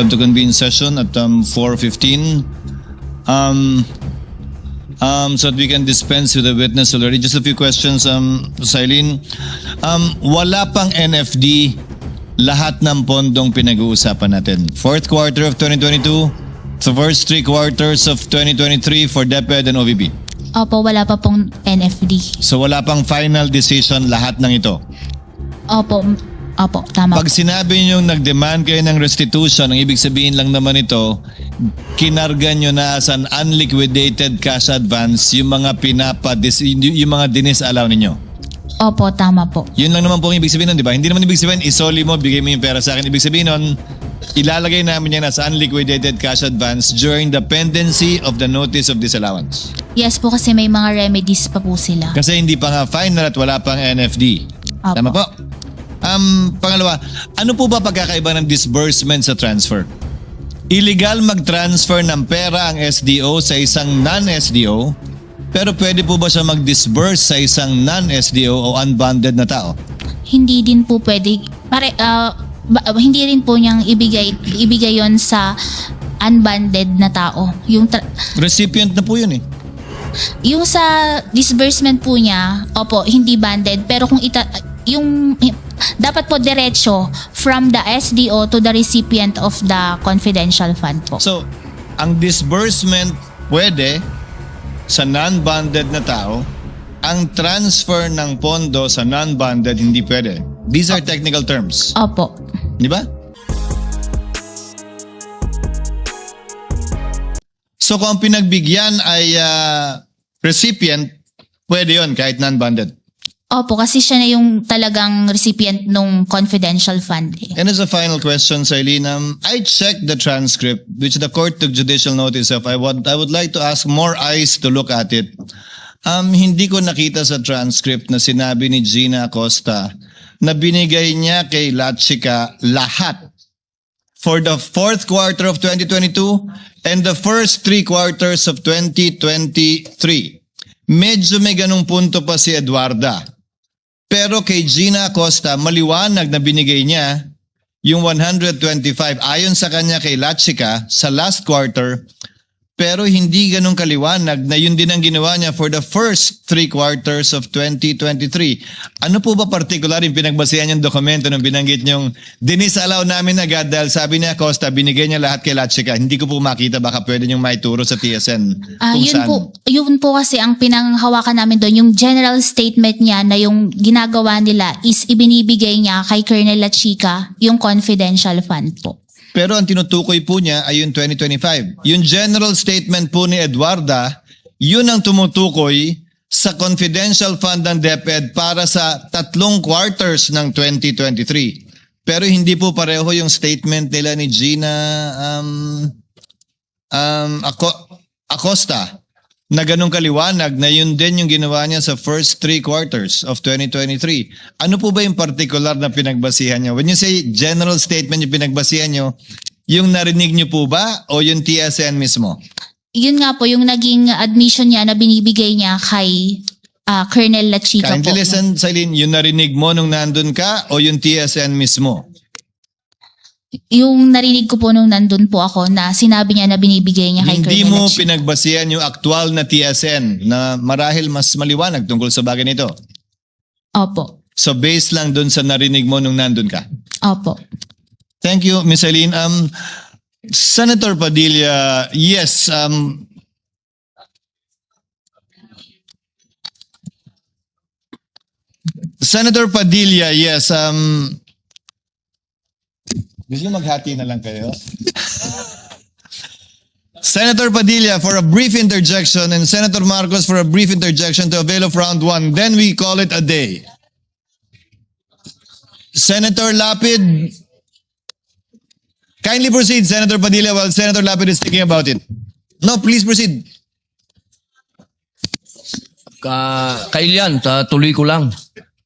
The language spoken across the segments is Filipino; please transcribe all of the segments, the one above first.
To convene session at 4:15 so that we can dispense with the witness already. Just a few questions, Silene. Wala pang NFD lahat ng pondong pinag-uusapan natin. Fourth quarter of 2022, the first 3 quarters of 2023 for DepEd and OVP. Opo, wala pa pong NFD. So wala pang final decision lahat ng ito. Opo, tama. Pag sinabi nyo nag-demand kayo ng restitution, ang ibig sabihin lang naman ito, kinarga nyo na as an unliquidated cash advance yung mga yung mga dinis-allow ninyo. Opo, tama po. Yun lang naman po ang ibig sabihin nun, di ba? Hindi naman ibig sabihin, isoli mo, bigay mo yung pera sa akin. Ibig sabihin nun, ilalagay namin yan as unliquidated cash advance during the pendency of the notice of disallowance. Yes po, kasi may mga remedies pa po sila. Kasi hindi pa nga final at wala pang NFD. Opo. Tama po? Pangalawa, ano po ba pagkakaiba ng disbursement sa transfer? Illegal mag-transfer ng pera ang SDO sa isang non-SDO, pero pwede po ba siya mag-disburse sa isang non-SDO o unbonded na tao? Hindi din po pwede, hindi rin po niyang ibigay yon sa unbonded na tao. Recipient na po yun eh. Yung sa disbursement po niya, opo, hindi banded, pero kung dapat po diretso from the SDO to the recipient of the confidential fund po. So, ang disbursement pwede sa non-bonded na tao, ang transfer ng pondo sa non-bonded hindi pwede. These are technical terms. Opo. Di ba? So kung ang pinagbigyan ay recipient, pwede yon kahit non-bonded. Opo, kasi siya na yung talagang recipient nung confidential fund. And as a final question, Silene, I checked the transcript which the court took judicial notice of. I would like to ask more eyes to look at it. Hindi ko nakita sa transcript na sinabi ni Gina Acosta na binigay niya kay Lachica lahat for the fourth quarter of 2022 and the first 3 quarters of 2023. Medyo may ganung punto pa si Eduarda. Pero kay Gina Acosta, maliwanag na binigay niya yung 125 ayon sa kanya kay Lachica sa last quarter, pero hindi ganun kaliwanag na yun din ang ginawa niya for the first 3 quarters of 2023. Ano po ba particular yung pinagbasehan yung dokumento nung binanggit niyong dinisalaw namin agad dahil sabi ni Acosta, binigay niya lahat kay Lachica. Hindi ko po makita, baka pwede niyong maituro sa TSN kung saan. Yun po kasi ang pinanghawakan namin doon, yung general statement niya na yung ginagawa nila is ibinibigay niya kay Colonel Lachica yung confidential fund po. Pero ang tinutukoy po niya ay yung 2025. Yung general statement po ni Eduarda, yun ang tumutukoy sa confidential fund ng DepEd para sa 3 quarters ng 2023. Pero hindi po pareho yung statement nila ni Gina Acosta na ganun kaliwanag na yun din yung ginawa niya sa first 3 quarters of 2023. Ano po ba yung particular na pinagbasihan niyo? When you say general statement yung pinagbasihan niyo, yung narinig niyo po ba o yung TSN mismo? Yun nga po, yung naging admission niya na binibigay niya kay Colonel Lachica po. Kindly listen, Silene, yung narinig mo nung nandun ka o yung TSN mismo? Yung narinig ko po nung nandun po ako na sinabi niya na binibigay niya kay Hindi Colonel mo Lachica. pinagbasihan yung aktual na TSN na marahil mas maliwanag tungkol sa bagay nito. Opo. So based lang dun sa narinig mo nung nandun ka. Opo. Thank you, Ms. Eileen. Senator Padilla, yes, Senator Padilla, yes, gusto nyo maghati na lang kayo? Senator Padilla for a brief interjection and Senator Marcos for a brief interjection to avail of round 1. Then we call it a day. Senator Lapid, kindly proceed, Senator Padilla, while Senator Lapid is thinking about it. No, please proceed. Kailan, tuloy ko lang.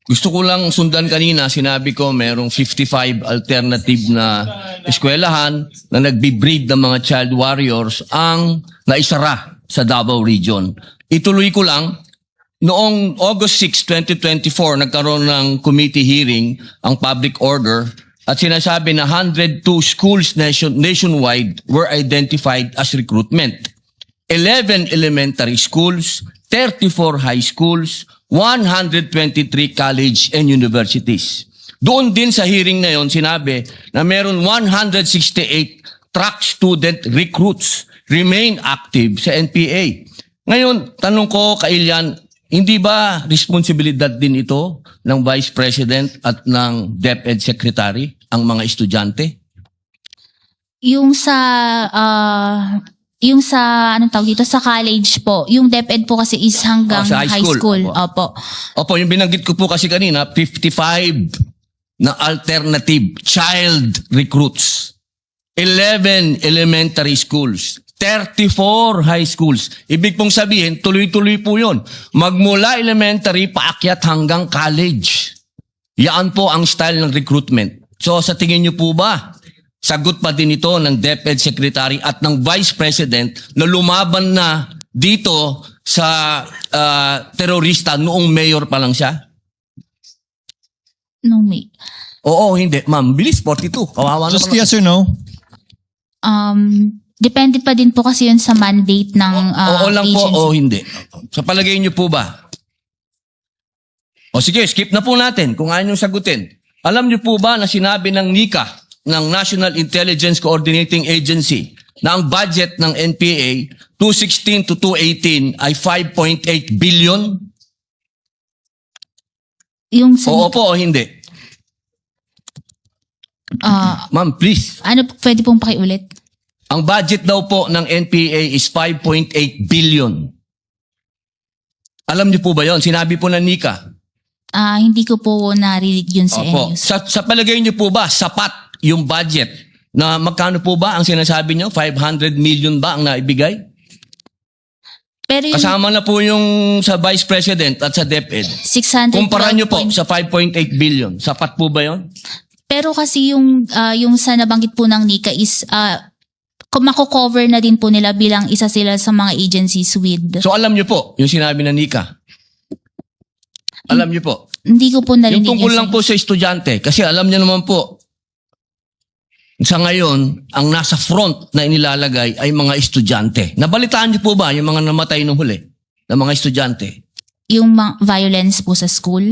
Gusto ko lang sundan kanina, sinabi ko merong 55 alternative na eskwelahan na nagbi-breed ng mga child warriors ang naisara sa Davao Region. Ituloy ko lang, noong August 6, 2024, nagkaroon ng committee hearing ang public order At sinasabi na 102 schools nationwide were identified as recruitment. 11 elementary schools, 34 high schools, 123 college and universities. Doon din sa hearing na yon sinabi na meron 168 track student recruits remain active sa NPA. Ngayon, tanong ko kay Ilian, hindi ba responsibilidad din ito ng Vice President at ng DepEd Secretary ang mga estudyante? Yung sa anong tawag dito, sa college po, yung DepEd po kasi is hanggang sa high school. Opo. Opo, yung binanggit ko po kasi kanina, 55 na alternative child recruits. 11 elementary schools. 34 high schools. Ibig pong sabihin, tuloy-tuloy po yun. Magmula elementary, paakyat hanggang college. Yan po ang style ng recruitment. So sa tingin niyo po ba, sagot pa din ito ng DepEd Secretary at ng Vice President na lumaban na dito sa terorista noong mayor pa lang siya? No, may. Oo, hindi. Ma'am, bilis, 42. Kawawa Just naman. yes or no? Depende pa din po kasi yun sa mandate ng Oo lang po agency. o hindi. Sa palagay niyo po ba? O sige, skip na po natin kung ayaw niyong sagutin. Alam niyo po ba na sinabi ng NICA, ng National Intelligence Coordinating Agency, na ang budget ng NPA 2016 to 2018 ay 5.8 billion? Yung sa, Oo po o hindi? Ma'am, please. ano, pwede pong pakiulit? Ang budget daw po ng NPA is 5.8 billion. Alam niyo po ba yon? Sinabi po ng NICA. Hindi ko po narinig yun sa Opo. news. Sa palagay niyo po ba, sapat yung budget na magkano po ba ang sinasabi niyo? 500 million ba ang naibigay? Pero yung Kasama na po yung sa Vice President at sa DepEd. 600 Kumpara niyo po point- sa 5.8 billion. Sapat po ba yon? Pero kasi yung sa nabanggit po ng NICA is mako-cover na din po nila bilang isa sila sa mga agencies with. So alam niyo po yung sinabi ng NICA. Alam niyo po. Hindi ko po narinig Yung tungkol yun lang sa- po sa estudyante. Kasi alam niyo naman po, sa ngayon, ang nasa front na inilalagay ay mga estudyante. Nabalitaan niyo po ba yung mga namatay nung huli na mga estudyante? yung violence po sa school.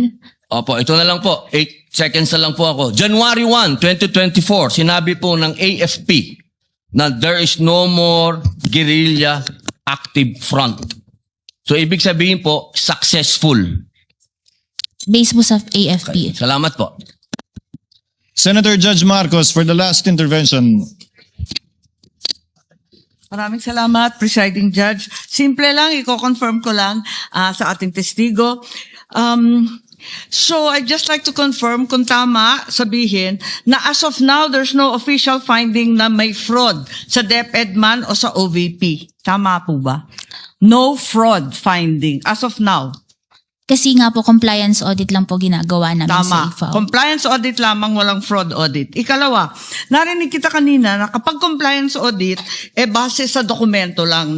Opo, ito na lang po. 8 seconds na lang po ako. January 1, 2024, sinabi po ng AFP na there is no more guerrilla active front. So, ibig sabihin po, successful. Based po sa AFP. Salamat po. Senator Judge Marcos for the last intervention. Maraming salamat, Presiding Judge. Simple lang, i-confirm ko lang sa ating testigo. So I'd just like to confirm kung tama sabihin na as of now, there's no official finding na may fraud sa DepEd man o sa OVP. Tama po ba? No fraud finding as of now. Kasi nga po, compliance audit lang po ginagawa namin sa Tama. IFAO. Compliance audit lamang, walang fraud audit. Ikalawa, narinig kita kanina na kapag compliance audit, base sa dokumento lang.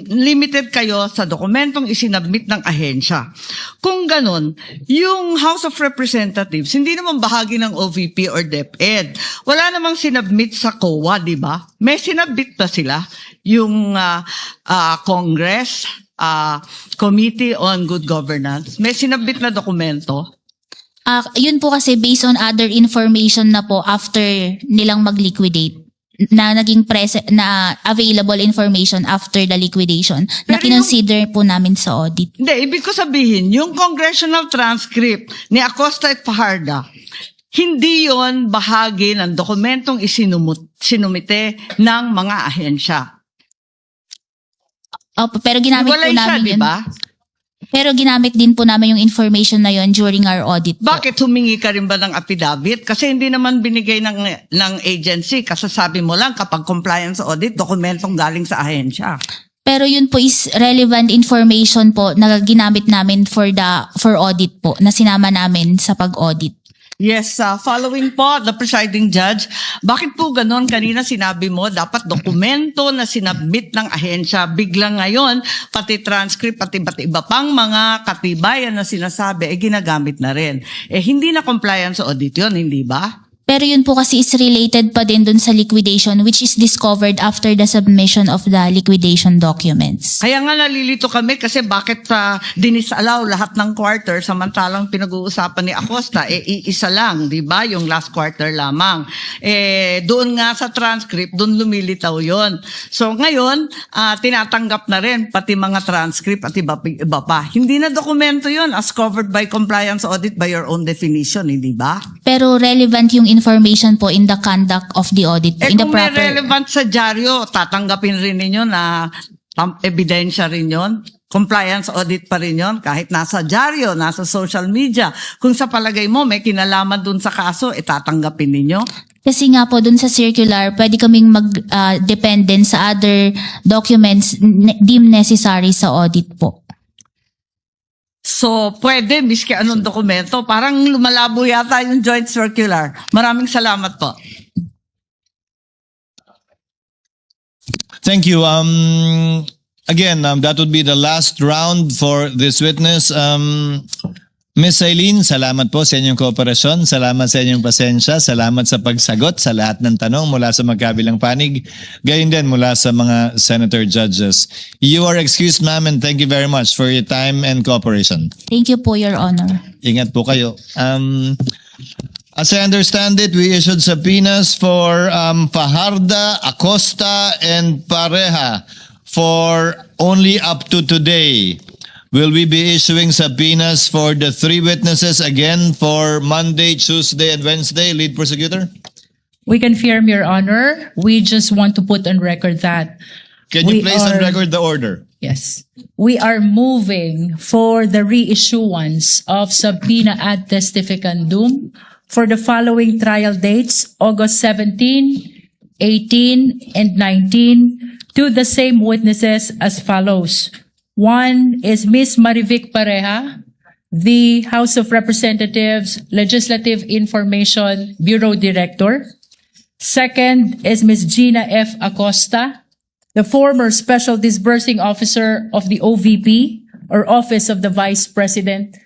Limited kayo sa dokumentong isinabmit ng ahensya. Kung ganun, yung House of Representatives, hindi naman bahagi ng OVP or DepEd. Wala namang sinabmit sa COA, di ba? May sinabmit pa sila. Yung Congress, Committee on Good Governance, may sinabit na dokumento. Yun po kasi based on other information na po after nilang mag-liquidate na naging na available information after the liquidation na Pero kinonsider po namin sa audit. Hindi, ibig ko sabihin, yung congressional transcript ni Acosta at Fajarda, hindi yon bahagi ng dokumentong sinumite ng mga ahensya. Opo, pero ginamit Walay po siya, namin di yun. ba? Pero ginamit din po namin yung information na yon during our audit po. Bakit humingi ka rin ba ng affidavit? Kasi hindi naman binigay ng agency. Kasasabi mo lang kapag compliance audit, dokumentong galing sa ahensya. Pero yun po is relevant information po na ginamit namin for audit po, na sinama namin sa pag-audit. Yes, following po, the presiding judge, bakit po ganon? Kanina sinabi mo, dapat dokumento na sinabmit ng ahensya. Biglang ngayon, pati transcript, pati iba pang mga katibayan na sinasabi, ginagamit na rin. Hindi na compliance audit yun, hindi ba? Pero yun po kasi is related pa din dun sa liquidation which is discovered after the submission of the liquidation documents. Kaya nga nalilito kami kasi bakit dinisallow lahat ng quarter samantalang pinag-uusapan ni Acosta, iisa lang, di ba? Yung last quarter lamang. Doon nga sa transcript, doon lumilitaw yon. So ngayon, tinatanggap na rin pati mga transcript at iba pa. Hindi na dokumento yon as covered by compliance audit by your own definition, hindi ba? Pero relevant yung information po in the conduct of the audit po, in the Kung may proper... relevant sa dyaryo, tatanggapin rin ninyo na ebidensya rin yon. Compliance audit pa rin yon. Kahit nasa dyaryo, nasa social media. Kung sa palagay mo may kinalaman dun sa kaso, tatanggapin ninyo. Kasi nga po dun sa circular, pwede kaming mag-dependent sa other documents deemed necessary sa audit po. So, pwede, miski anong dokumento. Parang lumalabo yata yung joint circular. Maraming salamat po. Thank you. Again, that would be the last round for this witness. Ms. Eileen, salamat po sa inyong kooperasyon. Salamat sa inyong pasensya. Salamat sa pagsagot sa lahat ng tanong mula sa magkabilang panig. Gayon din mula sa mga senator judges. You are excused, ma'am, and thank you very much for your time and cooperation. Thank you po, Your Honor. Ingat po kayo. As I understand it, we issued subpoenas for Fajarda, Acosta, and Pareja for only up to today. Will we be issuing subpoenas for the three witnesses again for Monday, Tuesday, and Wednesday, lead prosecutor? We confirm, Your Honor. We just want to put on record that Can you we place on are- record the order? Yes. We are moving for the reissuance of subpoena ad testificandum for the following trial dates, August 17, 18, and 19, to the same witnesses as follows. One is Ms. Marivic Pareja, the House of Representatives Legislative Information Bureau Director. Second is Ms. Gina F. Acosta, the former Special Disbursing Officer of the OVP, or Office of the Vice President.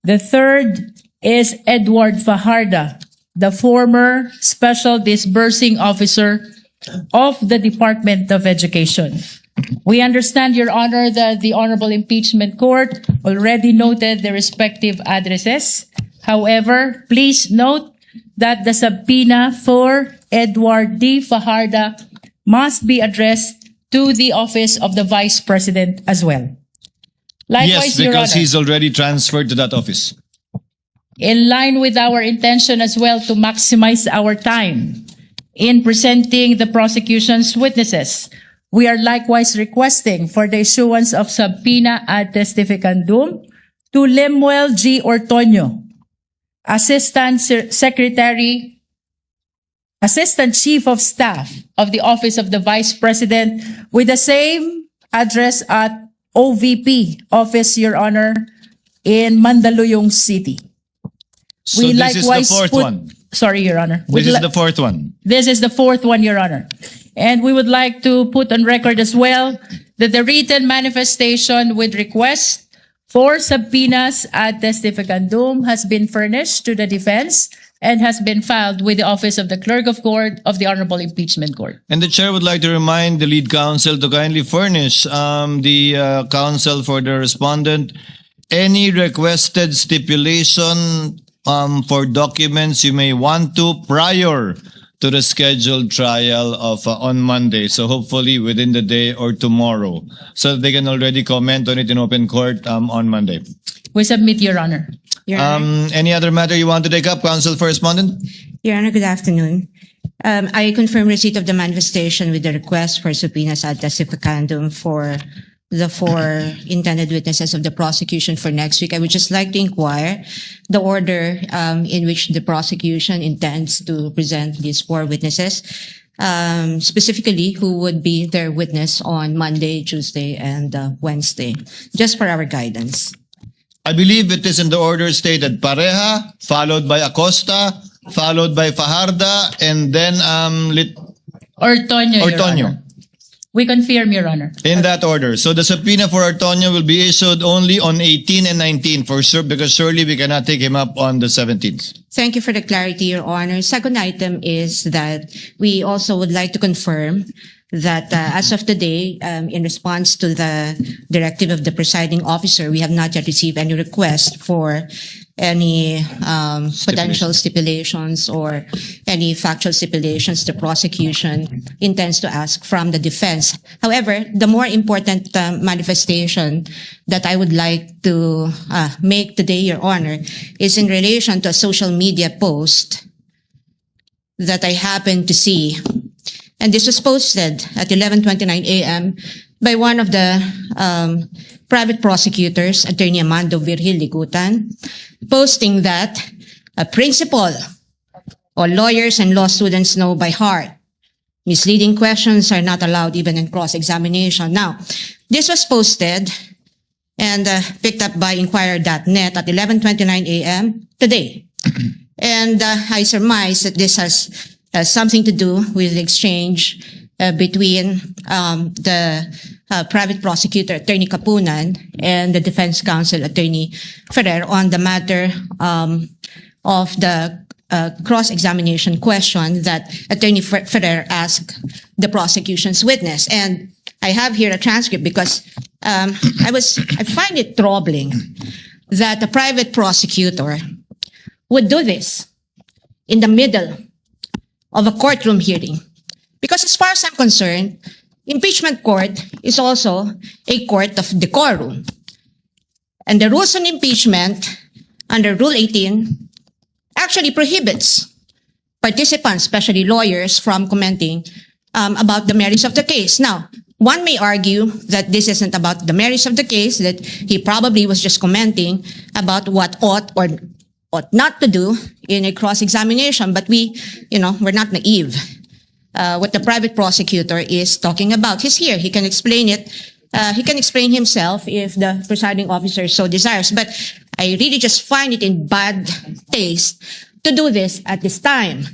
The third is Edward Fajarda, the former Special Disbursing Officer of the Department of Education. We understand, Your Honor, that the Honorable Impeachment Court already noted the respective addresses. However, please note that the subpoena for Edward D. Fajarda must be addressed to the Office of the Vice President as well. Yes, Likewise, Your because Honor, he's already transferred to that office. in line with our intention as well to maximize our time in presenting the prosecution's witnesses, we are likewise requesting for the issuance of subpoena ad testificandum to Lemuel G. Ortonio, Assistant Chief of Staff of the Office of the Vice President, with the same address at OVP Office, Your Honor, in Mandaluyong City. So this is the fourth one. Sorry, Your Honor. This is the fourth one. This is the fourth one, Your Honor. And we would like to put on record as well that the written manifestation with request for subpoenas ad testificandum has been furnished to the defense and has been filed with the Office of the Clerk of Court of the Honorable Impeachment Court. And the chair would like to remind the lead counsel to kindly furnish the counsel for the respondent any requested stipulation for documents you may want to prior to the scheduled trial of on Monday. So hopefully within the day or tomorrow, so that they can already comment on it in open court on Monday. We submit, Your Honor. Your Honor, Any other matter you want to take up, counsel for respondent? Your Honor, good afternoon. I confirm receipt of the manifestation with the request for subpoenas ad testificandum for the four intended witnesses of the prosecution for next week. I would just like to inquire the order in which the prosecution intends to present these four witnesses, specifically who would be their witness on Monday, Tuesday, and Wednesday, just for our guidance. I believe it is in the order stated Pareja, followed by Acosta, followed by Fajarda, and then Ortonio, Your Ortonio. Honor. We confirm, Your Honor. In that order. So the subpoena for Antonio will be issued only on 18 and 19 for sure, because surely we cannot take him up on the 17th. Thank you for the clarity, Your Honor. Second item is that we also would like to confirm that as of today, in response to the directive of the presiding officer, we have not yet received any request for any potential stipulations or any factual stipulations the prosecution intends to ask from the defense. However, the more important manifestation that I would like to make today, Your Honor, is in relation to a social media post that I happened to see. And this was posted at 11:29 a.m. by one of the private prosecutors, Attorney Amando Virgil Ligutan, posting that a principal or lawyers and law students know by heart misleading questions are not allowed even in cross-examination. Now, this was posted and picked up by Inquirer.net at 11:29 a.m. today. And I surmise that this has something to do with the exchange between the private prosecutor, Attorney Kapunan, and the defense counsel, Attorney Ferrer, on the matter of the cross-examination question that Attorney Ferrer asked the prosecution's witness. And I have here a transcript because I find it troubling that a private prosecutor would do this in the middle of a courtroom hearing. Because as far as I'm concerned, impeachment court is also a court of decorum. And the rules on impeachment under Rule 18 actually prohibits participants, especially lawyers, from commenting about the merits of the case. Now, one may argue that this isn't about the merits of the case, that he probably was just commenting about what ought or ought not to do in a cross-examination, but we're not naive. What the private prosecutor is talking about, he's here. He can explain it. He can explain himself if the presiding officer so desires. But I really just find it in bad taste to do this at this time.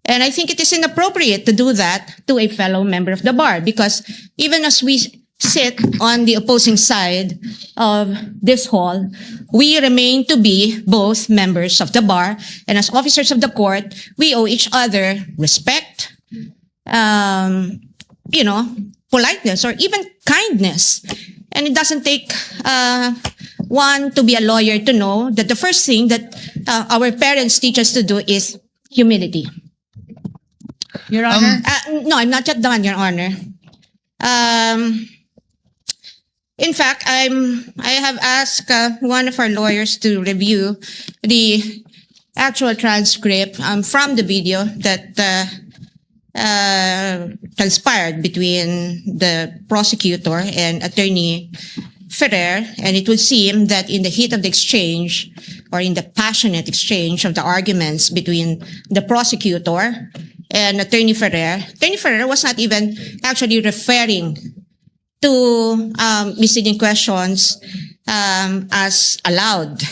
And I think it is inappropriate to do that to a fellow member of the bar, because even as we sit on the opposing side of this hall, we remain to be both members of the bar, and as officers of the court, we owe each other respect, politeness, or even kindness. And it doesn't take one to be a lawyer to know that the first thing that our parents teach us to do is humility. Your Honor. No, I'm not yet done, Your Honor. In fact, I have asked one of our lawyers to review the actual transcript from the video that transpired between the prosecutor and Attorney Ferrer, and it would seem that in the heat of the exchange, or in the passionate exchange of the arguments between the prosecutor and Attorney Ferrer was not even actually referring to misleading questions as allowed,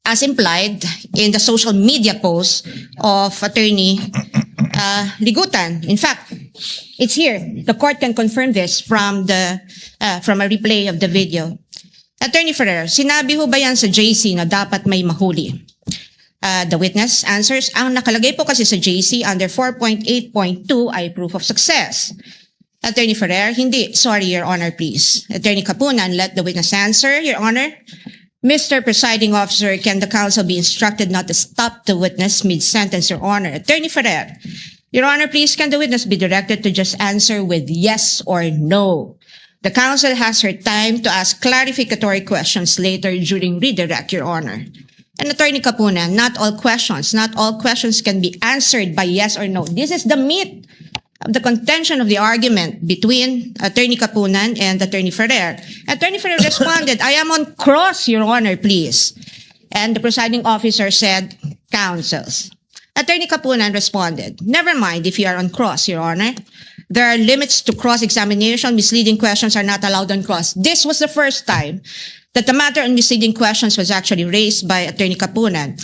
as implied in the social media post of Attorney Ligutan. In fact, it's here. The court can confirm this from a replay of the video. Attorney Ferrer, sinabi ho ba yan sa JC na dapat may mahuli? The witness answers, ang nakalagay po kasi sa JC under 4.8.2 ay proof of success. Attorney Ferrer, hindi. Sorry, Your Honor, please. Attorney Kapunan, let the witness answer, Your Honor. Mr. Presiding Officer, can the counsel be instructed not to stop the witness mid-sentence, Your Honor? Attorney Ferrer, Your Honor, please, can the witness be directed to just answer with yes or no? The counsel has her time to ask clarificatory questions later during redirect, Your Honor. And Attorney Kapunan, not all questions can be answered by yes or no. This is the meat of the contention of the argument between Attorney Kapunan and Attorney Ferrer. Attorney Ferrer responded, I am on cross, Your Honor, please. And the presiding officer said, counsels. Attorney Kapunan responded, never mind if you are on cross, Your Honor. There are limits to cross-examination. Misleading questions are not allowed on cross. This was the first time that the matter on misleading questions was actually raised by Attorney Kapunan.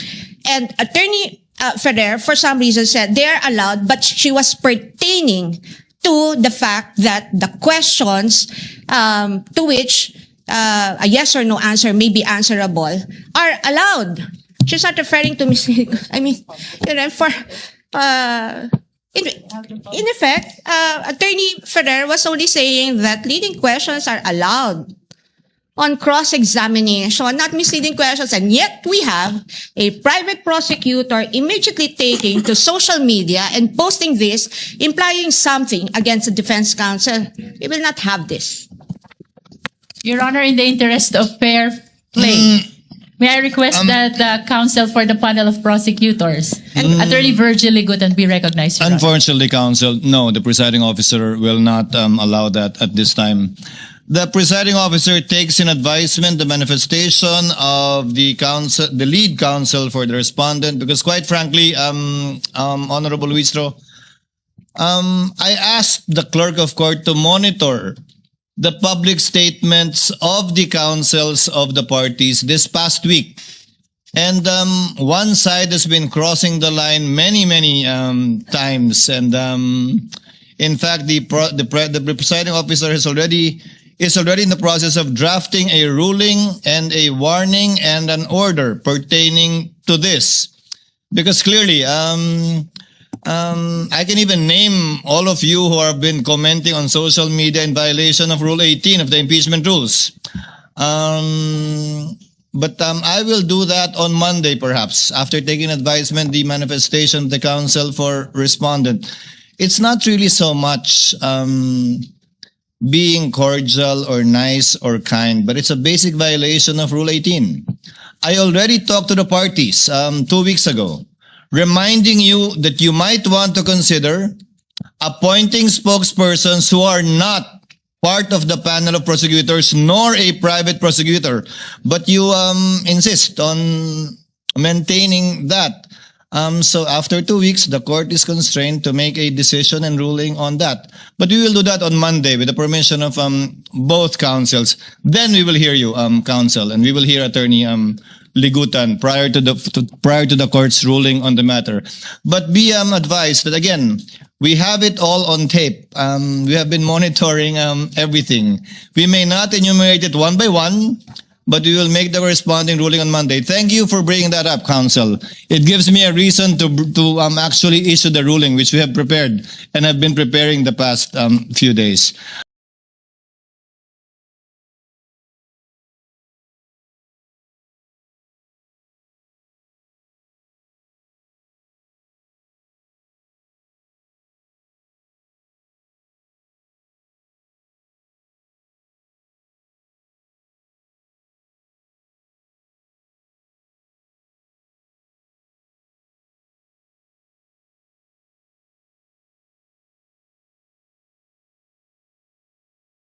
And Attorney Ferrer, for some reason, said they are allowed, but she was pertaining to the fact that the questions to which a yes or no answer may be answerable are allowed. She's not referring to misleading. I mean, in effect, Attorney Ferrer was only saying that leading questions are allowed on cross-examination, not misleading questions, and yet we have a private prosecutor immediately taking to social media and posting this, implying something against the defense counsel. We will not have this. Your Honor, in the interest of fair play, may I request that the counsel for the panel of prosecutors, Attorney Virgil Ligutan, be recognized, Your Honor. Unfortunately, counsel, no, the presiding officer will not allow that at this time. The presiding officer takes in advisement the manifestation of the counsel, the lead counsel for the respondent, because quite frankly, Honorable Luistro, I asked the clerk of court to monitor the public statements of the counsels of the parties this past week. And one side has been crossing the line many times. And in fact, the presiding officer is already in the process of drafting a ruling and a warning and an order pertaining to this. Because clearly, I can even name all of you who have been commenting on social media in violation of Rule 18 of the impeachment rules. But I will do that on Monday, perhaps, after taking advisement, the manifestation of the counsel for respondent. It's not really so much being cordial or nice or kind, but it's a basic violation of Rule 18. I already talked to the parties 2 weeks ago, reminding you that you might want to consider appointing spokespersons who are not part of the panel of prosecutors nor a private prosecutor, but you insist on maintaining that. So after 2 weeks, the court is constrained to make a decision and ruling on that. But we will do that on Monday with the permission of both counsels. Then we will hear you, counsel, and we will hear Attorney Ligutan prior to the court's ruling on the matter. But be advised that again, we have it all on tape. We have been monitoring everything. We may not enumerate it one by one, but we will make the corresponding ruling on Monday. Thank you for bringing that up, counsel. It gives me a reason to actually issue the ruling, which we have prepared and have been preparing the past few days.